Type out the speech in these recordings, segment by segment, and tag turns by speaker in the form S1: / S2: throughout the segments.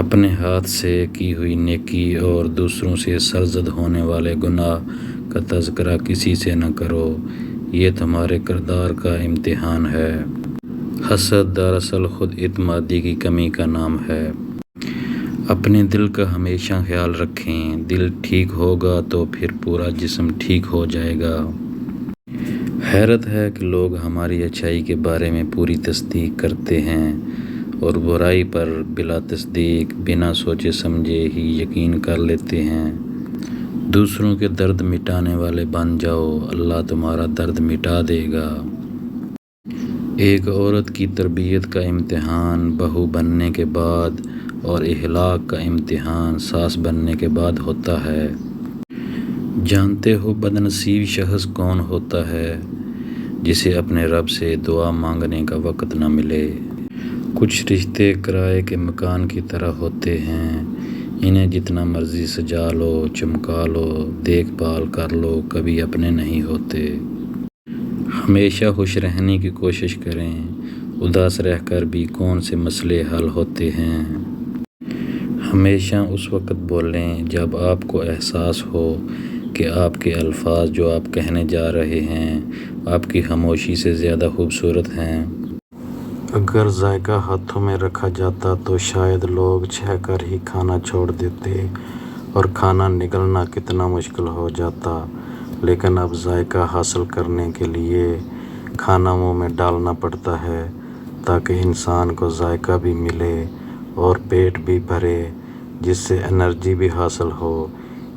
S1: اپنے ہاتھ سے کی ہوئی نیکی اور دوسروں سے سرزد ہونے والے گناہ کا تذکرہ کسی سے نہ کرو، یہ تمہارے کردار کا امتحان ہے۔ حسد دراصل خود اعتمادی کی کمی کا نام ہے۔ اپنے دل کا ہمیشہ خیال رکھیں، دل ٹھیک ہوگا تو پھر پورا جسم ٹھیک ہو جائے گا۔ حیرت ہے کہ لوگ ہماری اچھائی کے بارے میں پوری تصدیق کرتے ہیں اور برائی پر بلا تصدیق، بنا سوچے سمجھے ہی یقین کر لیتے ہیں۔ دوسروں کے درد مٹانے والے بن جاؤ، اللہ تمہارا درد مٹا دے گا۔ ایک عورت کی تربیت کا امتحان بہو بننے کے بعد اور اخلاق کا امتحان ساس بننے کے بعد ہوتا ہے۔ جانتے ہو بد نصیب شخص کون ہوتا ہے؟ جسے اپنے رب سے دعا مانگنے کا وقت نہ ملے۔ کچھ رشتے کرائے کے مکان کی طرح ہوتے ہیں، انہیں جتنا مرضی سجا لو، چمکا لو، دیکھ بھال کر لو، کبھی اپنے نہیں ہوتے۔ ہمیشہ خوش رہنے کی کوشش کریں، اداس رہ کر بھی کون سے مسئلے حل ہوتے ہیں۔ ہمیشہ اس وقت بولیں جب آپ کو احساس ہو کہ آپ کے الفاظ جو آپ کہنے جا رہے ہیں آپ کی خاموشی سے زیادہ خوبصورت ہیں۔ اگر ذائقہ ہاتھوں میں رکھا جاتا تو شاید لوگ چکھ کر ہی کھانا چھوڑ دیتے اور کھانا نگلنا کتنا مشکل ہو جاتا، لیکن اب ذائقہ حاصل کرنے کے لیے کھانا منہ میں ڈالنا پڑتا ہے تاکہ انسان کو ذائقہ بھی ملے اور پیٹ بھی بھرے، جس سے انرجی بھی حاصل ہو۔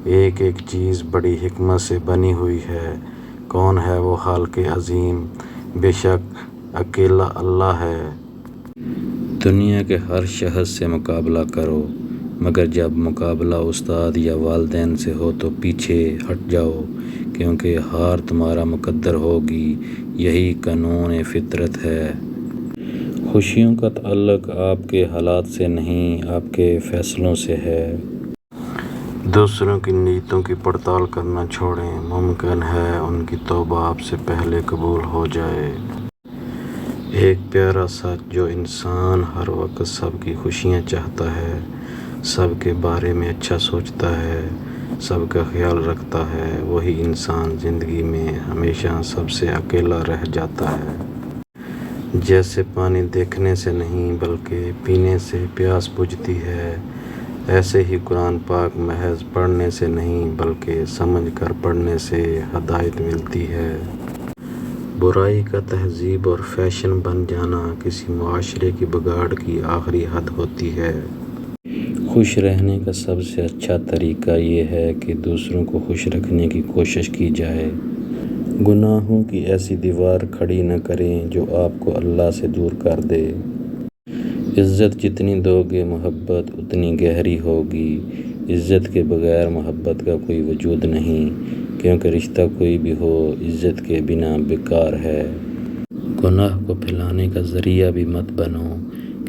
S1: ایک ایک چیز بڑی حکمت سے بنی ہوئی ہے۔ کون ہے وہ خالق عظیم؟ بے شک اکیلا اللہ ہے۔ دنیا کے ہر شخص سے مقابلہ کرو، مگر جب مقابلہ استاد یا والدین سے ہو تو پیچھے ہٹ جاؤ، کیونکہ ہار تمہارا مقدر ہوگی، یہی قانون فطرت ہے۔ خوشیوں کا تعلق آپ کے حالات سے نہیں، آپ کے فیصلوں سے ہے۔ دوسروں کی نیتوں کی پڑتال کرنا چھوڑیں، ممکن ہے ان کی توبہ آپ سے پہلے قبول ہو جائے۔ ایک پیارا سچ، جو انسان ہر وقت سب کی خوشیاں چاہتا ہے، سب کے بارے میں اچھا سوچتا ہے، سب کا خیال رکھتا ہے، وہی انسان زندگی میں ہمیشہ سب سے اکیلا رہ جاتا ہے۔ جیسے پانی دیکھنے سے نہیں بلکہ پینے سے پیاس بجھتی ہے، ایسے ہی قرآن پاک محض پڑھنے سے نہیں بلکہ سمجھ کر پڑھنے سے ہدایت ملتی ہے۔ برائی کا تہذیب اور فیشن بن جانا کسی معاشرے کی بگاڑ کی آخری حد ہوتی ہے۔ خوش رہنے کا سب سے اچھا طریقہ یہ ہے کہ دوسروں کو خوش رکھنے کی کوشش کی جائے۔ گناہوں کی ایسی دیوار کھڑی نہ کریں جو آپ کو اللہ سے دور کر دے۔ عزت جتنی دو گے محبت اتنی گہری ہوگی۔ عزت کے بغیر محبت کا کوئی وجود نہیں، کیونکہ رشتہ کوئی بھی ہو عزت کے بنا بیکار ہے۔ گناہ کو پھیلانے کا ذریعہ بھی مت بنو،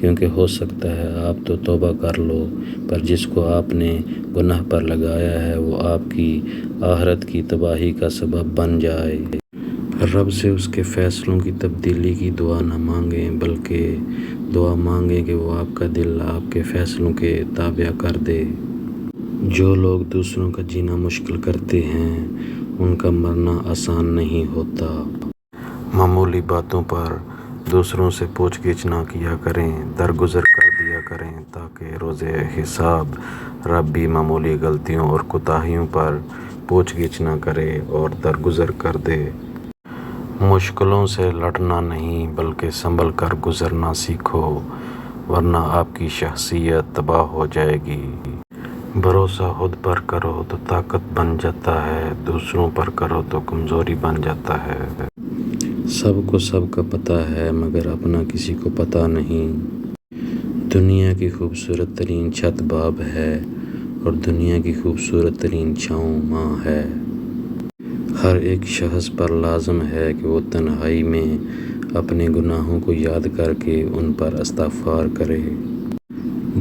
S1: کیونکہ ہو سکتا ہے آپ تو توبہ کر لو پر جس کو آپ نے گناہ پر لگایا ہے وہ آپ کی آخرت کی تباہی کا سبب بن جائے۔ رب سے اس کے فیصلوں کی تبدیلی کی دعا نہ مانگیں بلکہ دعا مانگیں کہ وہ آپ کا دل آپ کے فیصلوں کے تابع کر دے۔ جو لوگ دوسروں کا جینا مشکل کرتے ہیں ان کا مرنا آسان نہیں ہوتا۔ معمولی باتوں پر دوسروں سے پوچھ گچھ نہ کیا کریں، درگزر کر دیا کریں تاکہ روز حساب رب بھی معمولی غلطیوں اور کوتاہیوں پر پوچھ گچھ نہ کرے اور درگزر کر دے۔ مشکلوں سے لڑنا نہیں بلکہ سنبھل کر گزرنا سیکھو، ورنہ آپ کی شخصیت تباہ ہو جائے گی۔ بھروسہ خود پر کرو تو طاقت بن جاتا ہے، دوسروں پر کرو تو کمزوری بن جاتا ہے۔ سب کو سب کا پتہ ہے مگر اپنا کسی کو پتہ نہیں۔ دنیا کی خوبصورت ترین چھت باپ ہے اور دنیا کی خوبصورت ترین چھاؤں ماں ہے۔ ہر ایک شخص پر لازم ہے کہ وہ تنہائی میں اپنے گناہوں کو یاد کر کے ان پر استغفار کرے۔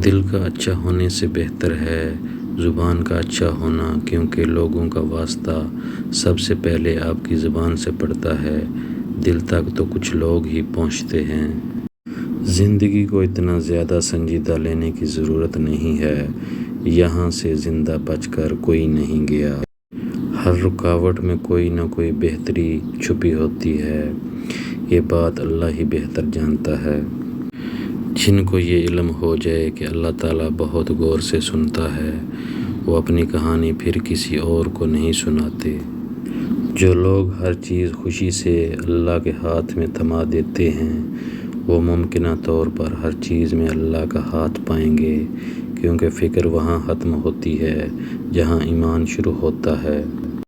S1: دل کا اچھا ہونے سے بہتر ہے زبان کا اچھا ہونا، کیونکہ لوگوں کا واسطہ سب سے پہلے آپ کی زبان سے پڑتا ہے، دل تک تو کچھ لوگ ہی پہنچتے ہیں۔ زندگی کو اتنا زیادہ سنجیدہ لینے کی ضرورت نہیں ہے، یہاں سے زندہ بچ کر کوئی نہیں گیا۔ ہر رکاوٹ میں کوئی نہ کوئی بہتری چھپی ہوتی ہے، یہ بات اللہ ہی بہتر جانتا ہے۔ جن کو یہ علم ہو جائے کہ اللہ تعالیٰ بہت غور سے سنتا ہے، وہ اپنی کہانی پھر کسی اور کو نہیں سناتے۔ جو لوگ ہر چیز خوشی سے اللہ کے ہاتھ میں تھما دیتے ہیں، وہ ممکنہ طور پر ہر چیز میں اللہ کا ہاتھ پائیں گے، کیونکہ فکر وہاں ختم ہوتی ہے جہاں ایمان شروع ہوتا ہے۔